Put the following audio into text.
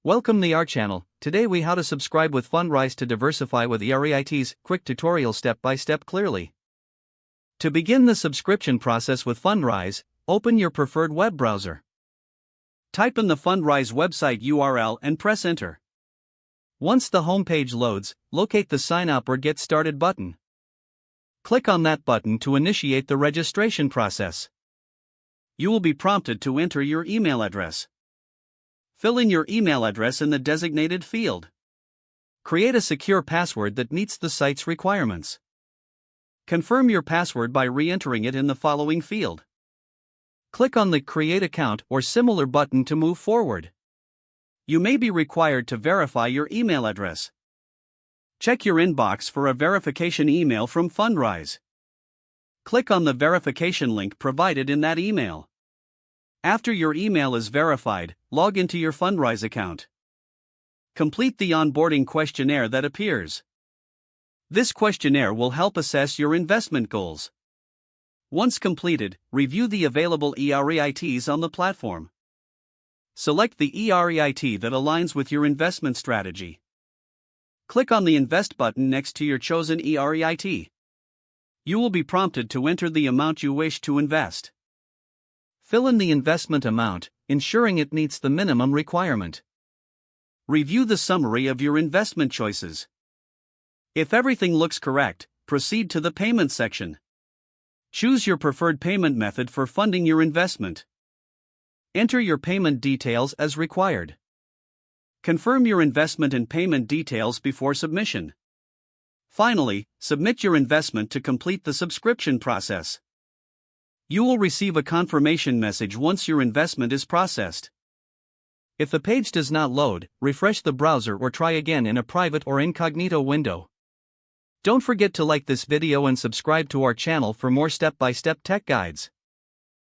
Welcome to our channel. Today we how to subscribe with Fundrise to diversify with eREITs. Quick tutorial step by step clearly. To begin the subscription process with Fundrise, open your preferred web browser. Type in the Fundrise website URL and press enter. Once the homepage loads, locate the sign up or get started button. Click on that button to initiate the registration process. You will be prompted to enter your email address. Fill in your email address in the designated field. Create a secure password that meets the site's requirements. Confirm your password by re-entering it in the following field. Click on the Create Account or similar button to move forward. You may be required to verify your email address. Check your inbox for a verification email from Fundrise. Click on the verification link provided in that email. After your email is verified, log into your Fundrise account. Complete the onboarding questionnaire that appears. This questionnaire will help assess your investment goals. Once completed, review the available eREITs on the platform. Select the eREIT that aligns with your investment strategy. Click on the Invest button next to your chosen eREIT. You will be prompted to enter the amount you wish to invest. Fill in the investment amount, ensuring it meets the minimum requirement. Review the summary of your investment choices. If everything looks correct, proceed to the payment section. Choose your preferred payment method for funding your investment. Enter your payment details as required. Confirm your investment and payment details before submission. Finally, submit your investment to complete the subscription process. You will receive a confirmation message once your investment is processed. If the page does not load, refresh the browser or try again in a private or incognito window. Don't forget to like this video and subscribe to our channel for more step-by-step tech guides.